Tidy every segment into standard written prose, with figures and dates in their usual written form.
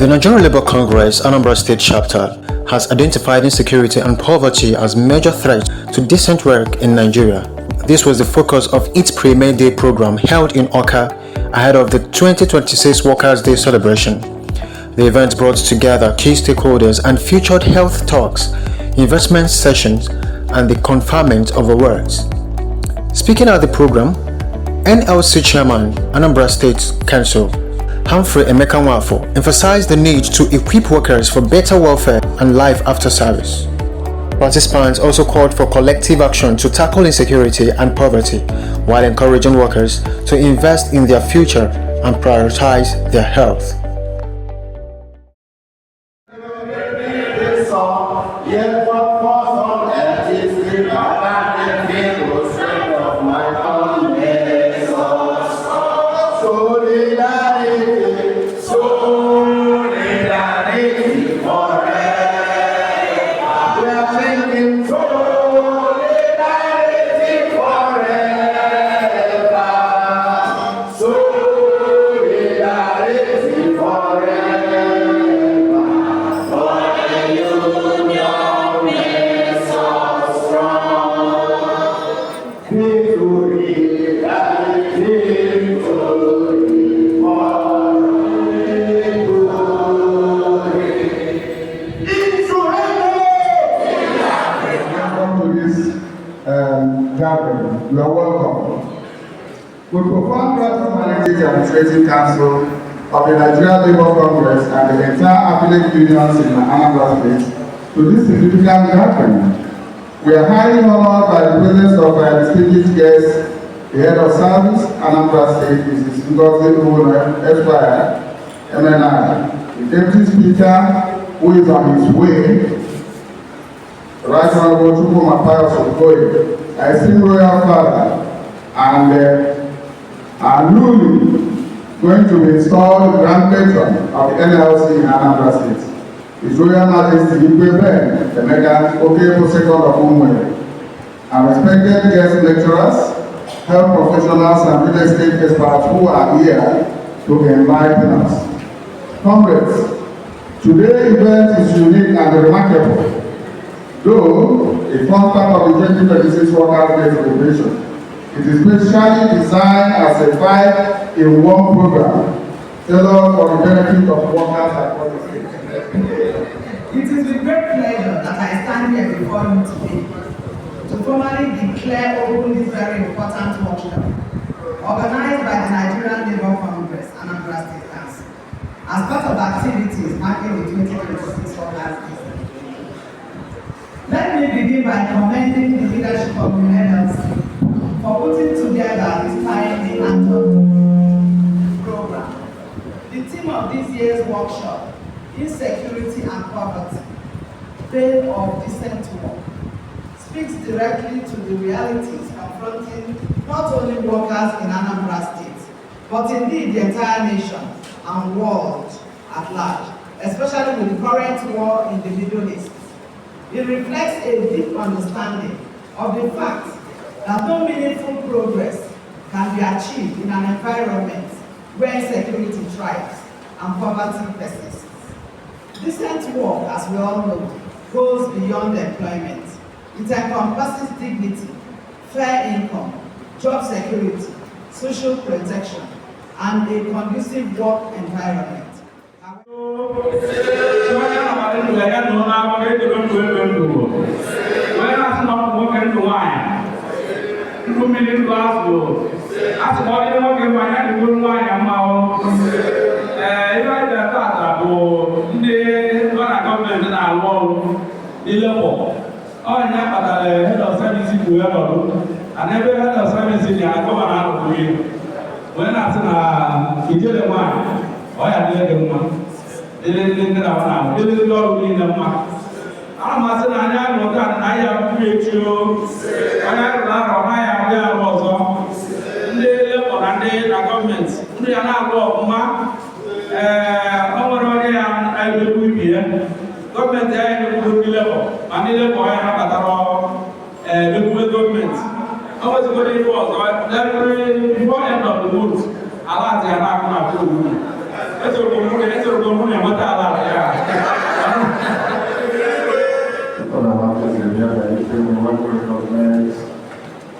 Nigerian Labour Congress Anambra State Chapter has identified insecurity and poverty as major threats to decent work in Nigeria. This was the focus of its Premier Day program held in Awka ahead of the 2026 Workers' Day celebration. The event brought together key stakeholders and featured health talks, investment sessions, and the conferment of awards. Speaking at the program, NLC Chairman, Anambra State Council, Humphrey Emeka Nwafo, emphasized the need to equip workers for better welfare and life after service. Participants also called for collective action to tackle insecurity and poverty, while encouraging workers to invest in their future and prioritize their health. You are welcome. We perform gratitude Administrative Council of the Nigerian Labour Congress and the entire affiliate unions in Anambra State to this significant gathering. We are highly honored by the presence of our distinguished guests, the head of service, Anambra State, Mrs. Ngozi Owona, Esquire, MNI, the Deputy Speaker, who is on his way, Right Honorable Chukwu Mapayo Sokoye, our esteemed royal father, and are newly going to be installed Grand Patron of the NLC in Anambra State, His Royal Majesty Igwe Ben Emeka Okebo II of Umuwe, and respected guest lecturers, health professionals, and real estate experts who are here to enlighten us. Comrades, today's event is unique and remarkable. Though a fun part of the 2026 Workers' Day celebration, it is specially designed as a 5-in-1 program tailored for the benefit of workers across the state. It is with great pleasure that I stand here before you today to formally declare open this very important workshop organized by the Nigerian Labour Congress Anambra State Council as part of activities marking the 2026 Workers' Day. Let me begin by commending the leadership of the NLC for putting together this timely and program. The theme of this year's workshop, Insecurity and Poverty, Day of Decent Work, speaks directly to the realities confronting not only workers in Anambra State, but indeed the entire nation and world at large, especially with the current war in the Middle East. It reflects a deep understanding of the fact that no meaningful progress can be achieved in an environment where insecurity thrives and poverty persists. Decent work, as we all know, goes beyond employment. It encompasses dignity, fair income, job security, social protection, and a conducive work environment.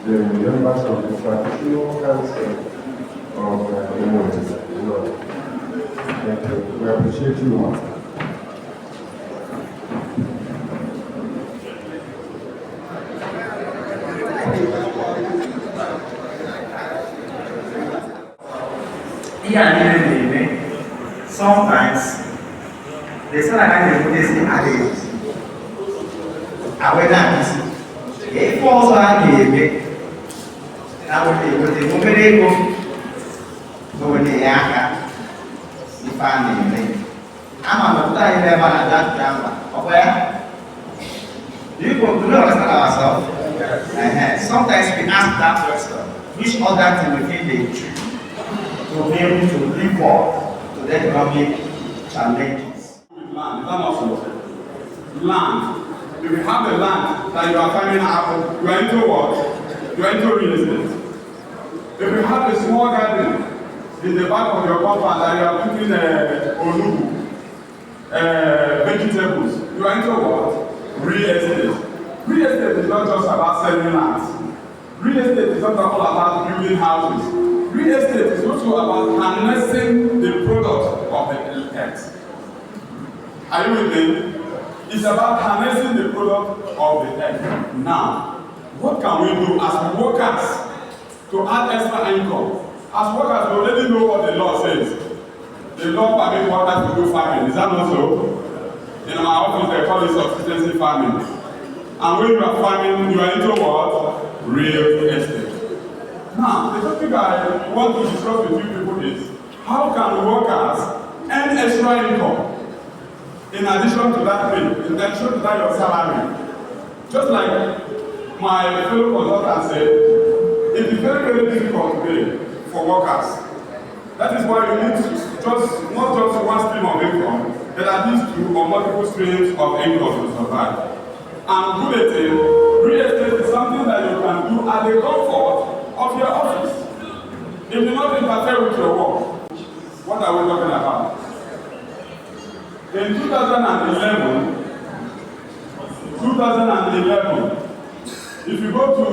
The members of the traditional council of the world. Thank you. We appreciate you all. Sometimes they say like I put this in adage. I went down this. If also I gave it, I would be with the woman able to the yaka. If I need I'm on the time never at that drama. Where? You go to know ourselves. Sometimes we ask that question, which other thing we think they do to be able to live up to the economic challenges. Land, land. If you have a land that you are farming apple, you are into what? You are into real estate. If you have a small garden in the back of your compound that you are putting onubu, vegetables, you are into what? Real estate. Real estate is not just about selling lands. Real estate is not all about building houses. Real estate is also about harnessing the product of the earth. Are you with me? It's about harnessing the product of the earth. Now, what can we do as workers to add extra income? As workers, we already know what the law says. The law permits workers to do farming. Is that not so? In my office, they call it subsistence farming. And when you are farming, you are into what? Real estate. Now, the topic I want to discuss with you people is, how can workers earn extra income? In addition to that pay, in addition to that your salary. Just like my fellow consultant said, it is very, very difficult today for workers. That is why you need to not just one stream of income, but at least two or multiple streams of income to survive. And good thing, real estate is something that you can do at the comfort of your office. It will not interfere with your work. What are we talking about? In 2011, if you go to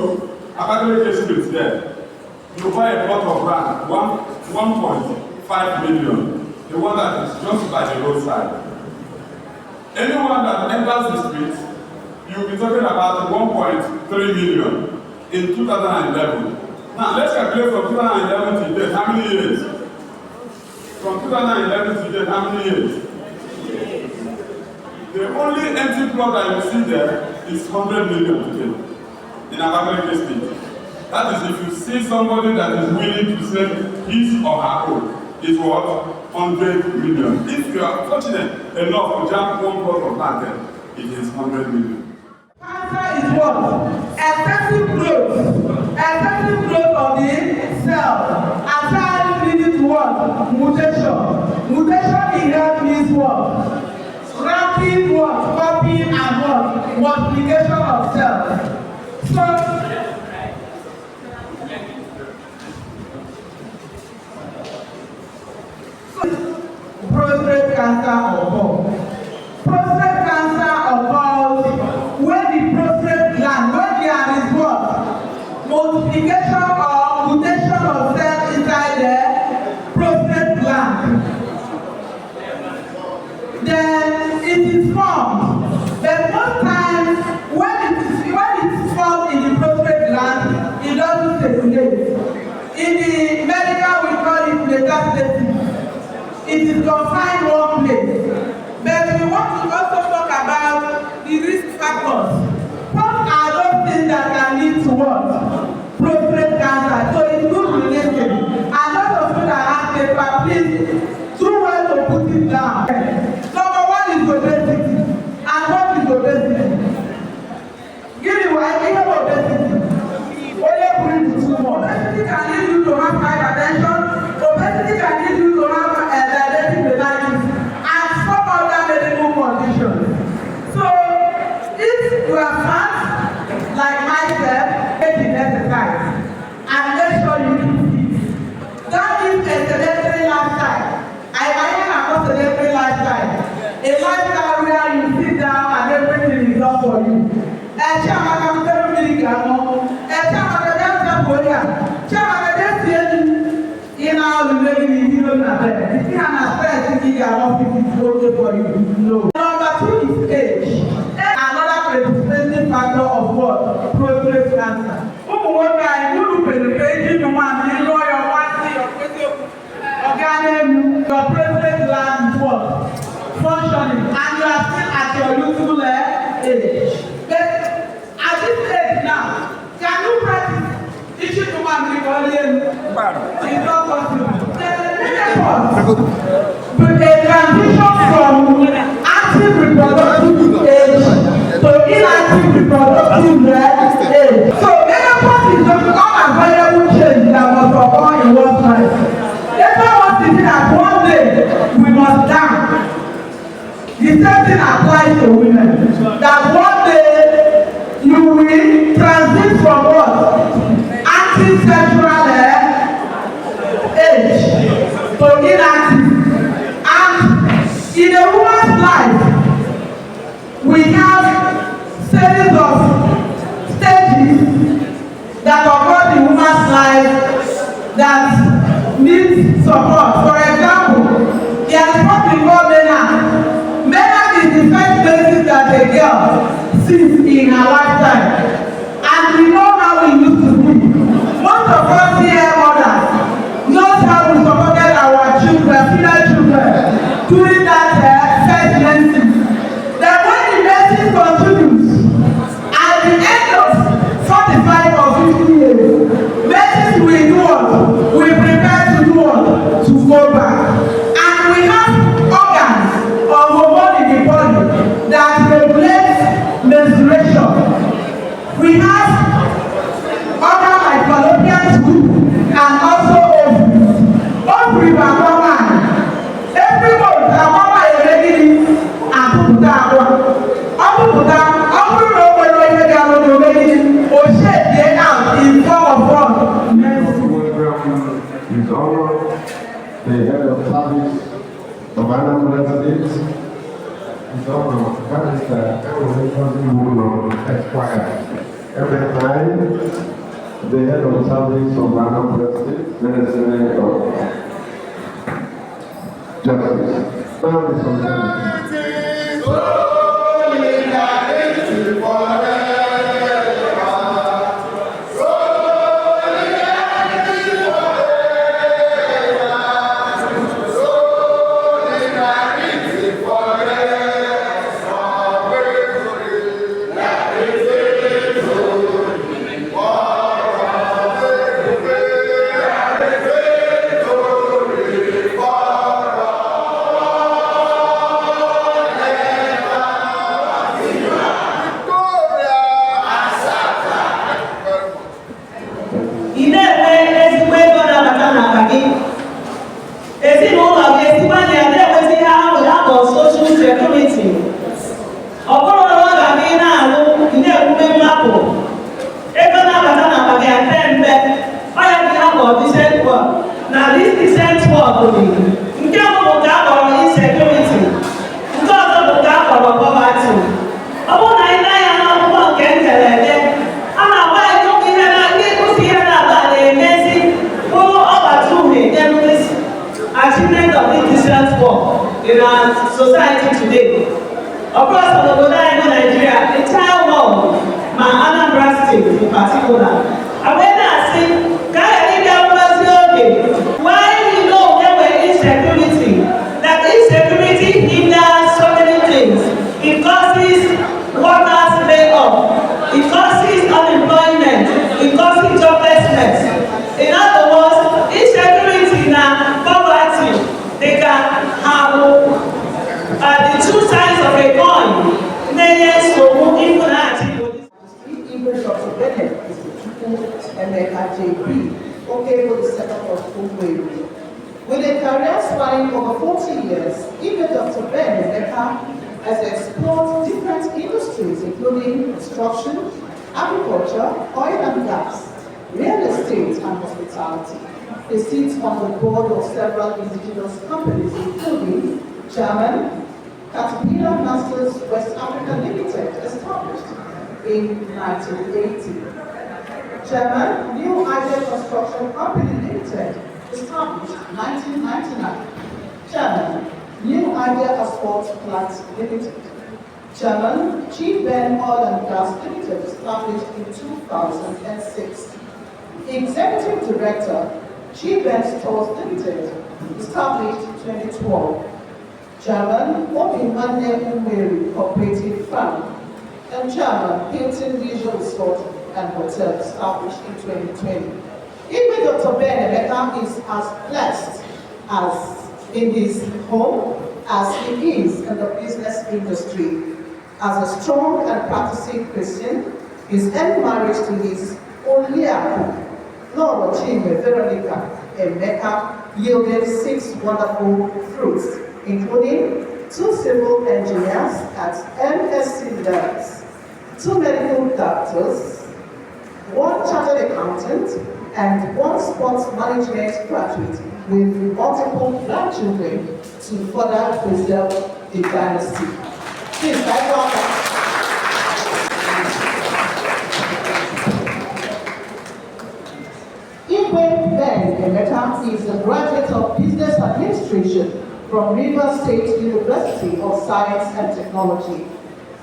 Abakaliki Street there, you buy a plot of land, 1.5 million, the one that is just by the roadside. Anyone that enters the street, you'll be talking about 1.3 million in 2011. Now let's calculate from 2011 to date, how many years? From 2011 to date, how many years? The only empty plot that you see there is 100 million today in Anambra State. That is if you see somebody that is willing to sell his or her own, it's what? 100 million. If you are fortunate enough to jump one plot of land there, it is 100 million. Cancer is what? Excessive growth of the cell, and that leading to what? Mutation. Mutation in health means what? Rapid what? Copying and what? Multiplication of cells. So, prostate cancer occurs. Prostate cancer occurs when the prostate gland, when there is what? Multiplication or mutation of cells inside the prostate gland. Then it is formed. But most times when it is formed in the prostate gland, it doesn't circulate. In the medical we call it metastasis. It is confined one place. But we want to also talk about the risk factors. What are those things that can lead to what? Prostate cancer. So it's good related. And those of you that have paper, please do well to put it down. Number one is obesity. And what is obesity? Give me one idea of obesity. Only bring too much. Obesity can lead you to have hypertension. Obesity can lead you to have diabetic mellitus and some other medical conditions. So if you are fat, like myself, take the exercise and make sure you do it. That is a sedentary lifestyle. I for you. Chamaka America, Chamaka Delta Korea, Chamaka Delta in our living you don't have it. If you have a friend, you are not okay for you. No. Number 2 is age. Another predisposing factor of what? Prostate cancer. What I do penetrating the one, you know your one thing, your prostate gland is what? Functioning, and you are still at your youthful age. But at this age now, can you practice teaching to one Nicolian? It's not possible. But a transition from active reproductive age to inactive reproductive age. So menopause is just unavoidable change that must occur in one's life. Everyone thinking that one day we must die. The same thing applies to women. That one day you will transit from what? Active sexual age to inactive. And in a woman's life, we have series of stages that occur in woman's life that need support. For example, there is what we call menarche. Menarche is the first basis that a girl sees in her lifetime. And we know how we used to be. Most of us here mothers knows how we supported our children, female children, during that first menses. Then when the menses continues, at the end of 45 or 50 years, menses will do what? We prepare to do what? To go back. And we have organs or hormone in the body that regulates menstruation. We have organs like fallopian tube and also ovaries. Ovaries are common. Every month, our mama is ready and put that one. Put that. Every month, when we get out, we ready or shake it out in form of what? His Honor, the head of service of Anambra State. His Honor, that is the Esquire. Every time, the head of service of Anambra State, Ministry of Justice. Now is on in our society today. Across the world, Nigeria, the entire world, my Anambra State in particular. And when I say, why we know there were insecurity, that insecurity hinders so many things. It causes workers layoff, it causes unemployment, it causes joblessness. In other words, insecurity and poverty, they can have the two sides of a coin. Okay, for the setup of Uwe. With a career spanning over 40 years, even Dr. Ben has explored different industries including construction, agriculture, oil and gas, real estate and hospitality. He sits on the board of several indigenous companies including German, Caterpillar Masters West Africa Limited, established in 1980. Chairman, New Idea Construction Company Limited, established 1999. Chairman, New Idea Asphalt Plant Limited. Chairman, Chief Ben Oil and Gas Limited, established in 2006. Executive Director, Chief Ben Stores Limited, established 2012. Chairman, Obimane Umeri Cooperative Fund, and Chairman, Hilton Leisure Resort and Hotel, established in 2020. Even Dr. Ben Emeka is as blessed as in his home as he is in the business industry. As a strong and practicing Christian, his end marriage to his Oliaku, Lord Chime Veronica Emeka, yielded 6 wonderful fruits, including 2 civil engineers at MSc levels, 2 medical doctors, 1 chartered accountant, and 1 sports management graduate with multiple grandchildren to further preserve the dynasty. Please, I welcome. Igwe Ben Emeka is a graduate of Business Administration from Rivers State University of Science and Technology,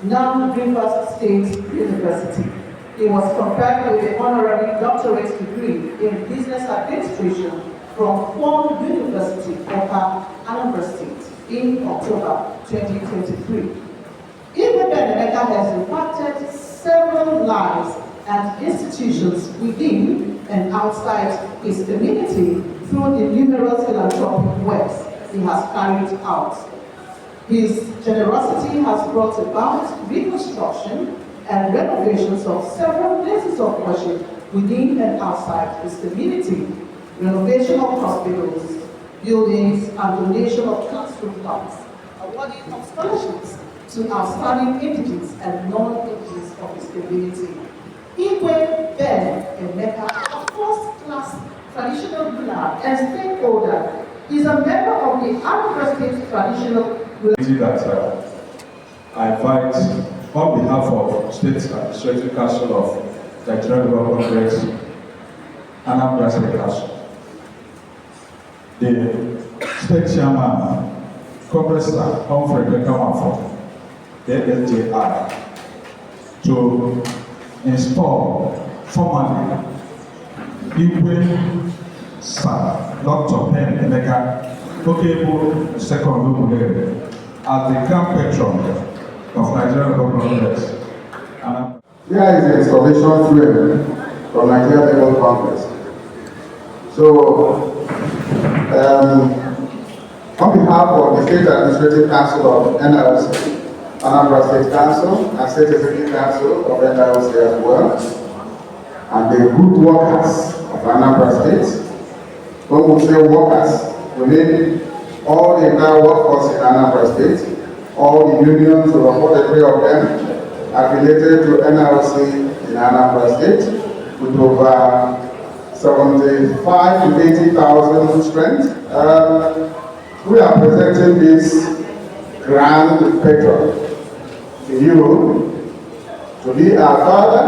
now Rivers State University. He was conferred with an honorary doctorate degree in Business Administration from Kwon University, Anambra State, in October 2023. Igwe Ben Emeka has impacted several lives and institutions within and outside his community through the numerous philanthropic works he has carried out. His generosity has brought about reconstruction and renovations of several places of worship within and outside his community, renovation of hospitals, buildings, and donation of classroom blocks, awarding of scholarships to outstanding entities and non-entities of his community. Igwe Ben Emeka, a first-class traditional ruler and stakeholder, is a member of the Anambra State Traditional that I fight on behalf of State Administrative Council of Nigeria Labour Congress, Anambra State Council. The State Chairman, Congressman Humphrey Bekamafo, the SJI, to install formally Igwe Sir Dr. Ben Emeka Okebo Second Lugule as the Grand Patron of Nigeria Labour Congress. Here is the installation frame from Nigeria Labour Congress. So, on behalf of the State Administrative Council of NLC, Anambra State Council, and State Executive Council of NLC as well, and the good workers of Anambra State, when we say workers, we mean all the entire workforce in Anambra State, all the unions, over 43 of them, affiliated to NLC in Anambra State, with over 75 to 80,000 strength. We are presenting this grand patron to you, to be our father.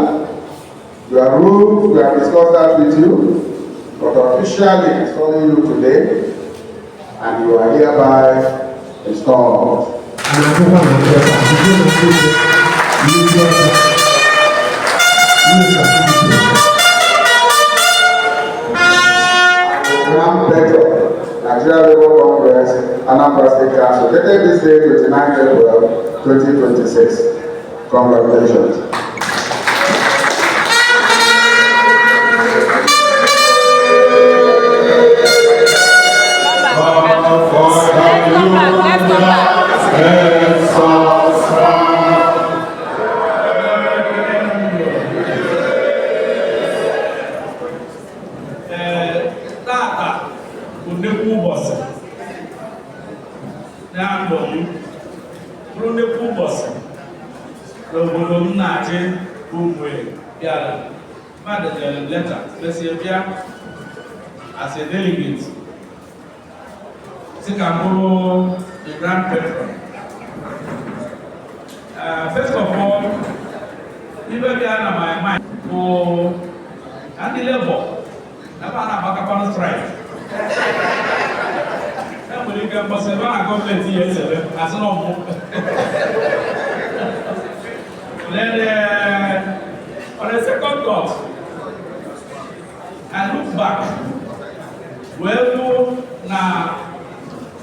We are ruled, we have discussed that with you, but officially installing you today, and you are hereby installed. Grand Patron, Nigeria Labour Congress, Anambra State Council, dated this day 29 April 2026. Congratulations. As a delegate, Sikamboro, the Grand Patron First of all, even behind my mind, for and the level, never have a strike. When you can pass a government years as an old. Then, on the second thought, I look back. Well, now,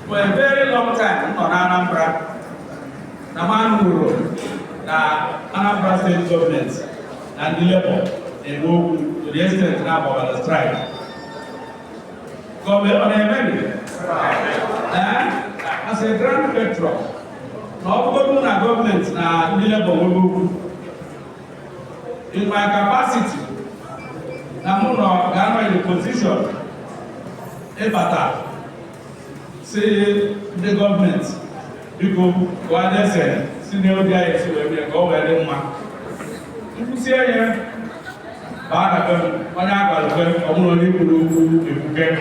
for a very long time, on Anambra, the man who wrote the Anambra state government and the labor, they go to the extent now of the strike. Government on a very, as a grand patron, now government now the labor will move. In my capacity, I'm not in the position. Ebata, say the government, because what they say, senior guys who have go where they want. If you see here, Bada, when I got only to get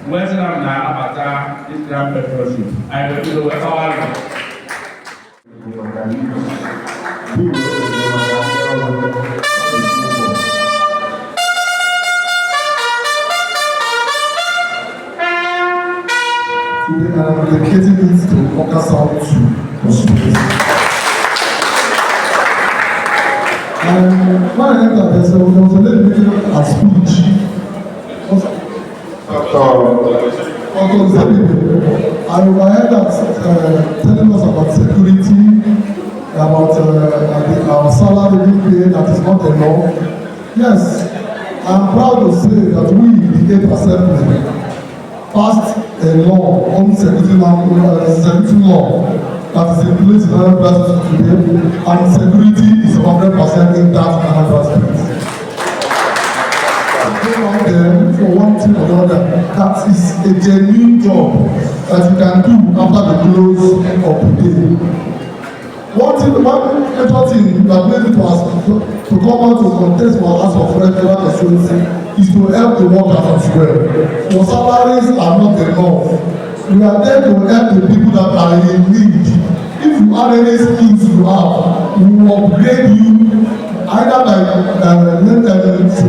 Western Abata, this grand petrol. I will do it all. Today I am dedicating it to Oka South 2 constituency. And when I entered, there was a lady making a speech. I overheard that telling us about security, about our salary being paid that is not enough. Yes, I am proud to say that we, the 8th Assembly, passed a law on security law that is in place in Anambra State today, and security is 100% intact in Anambra State. For one thing or another, that is a genuine job that you can do after the close of the day. One major thing that made me to come out to contest for House of Federal constituency is to help the workers as well. Your salaries are not enough. We are there to help the people that are in need. If you have any skills you have, we will upgrade you either by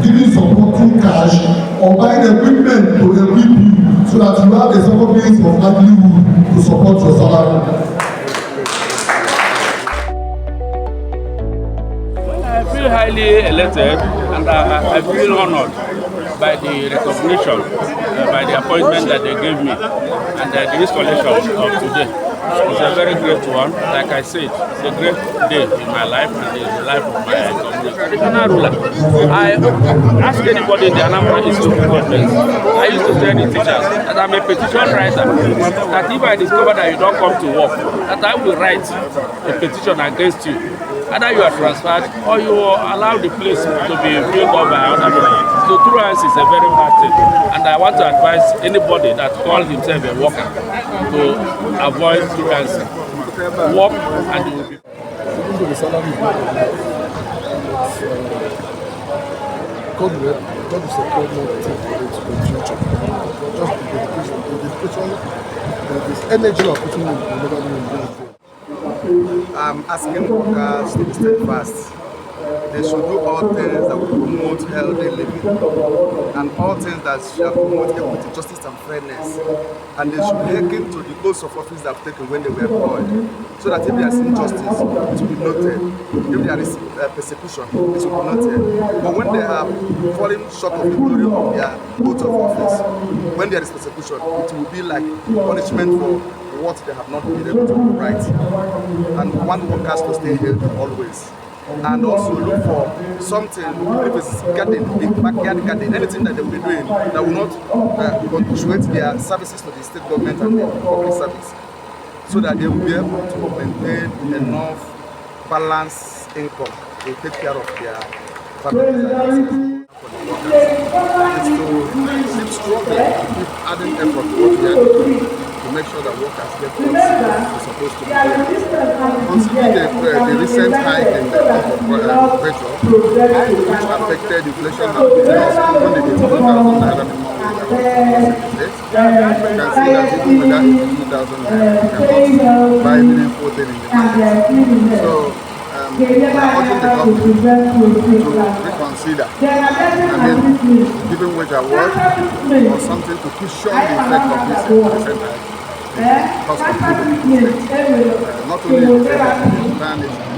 giving supporting cash or buying equipment to equip you so that you have a second means of livelihood to support your salary. I feel highly elated and I feel honored by the recognition, by the appointment that they gave me and the installation of today. It's a very great one. Like I said, it's a great day in my life and in the life of my community. Traditional ruler. I ask anybody in the Anambra Institute of Government. I used to tell the teachers that I'm a petition writer. That if I discover that you don't come to work, that I will write a petition against you. Either you are transferred or you allow the place to be filled up by other people. So truancy is a very bad thing. And I want to advise anybody that calls himself a worker to avoid truancy. Work and you will be. God is a God not take for the future. Just the dedication, this energy of putting in will never be in. I'm asking workers to be steadfast. They should do all things that will promote healthy living and all things that shall promote equity, justice and fairness. And they should hearken to the oaths of office that have taken when they were employed, so that if there is injustice, it will be noted. If there is persecution, it will be noted. But when they have fallen short of the glory of their oath of office, when there is persecution, it will be like punishment for what they have not been able to write. And want workers to stay healthy always. And also look for something, if it's garden, backyard garden, anything that they will be doing that will not punctuate their services to the state government and the public service, so that they will be able to maintain enough balanced income to take care of their families. It's to keep struggling, keep adding effort to what we are doing to make sure that workers get what they're supposed to be doing. Considering the recent hike in the cost of petrol, which affected inflation and even the 82,000 naira minimum wage that was in the state, you can see that even with that 82,000 naira, you cannot buy meaningful thing in the market. So we are urging the government to reconsider and then giving wage award or something to cushion the effect of this recent hike. Cost of living in the state. Not only in the state, but in the entire nation.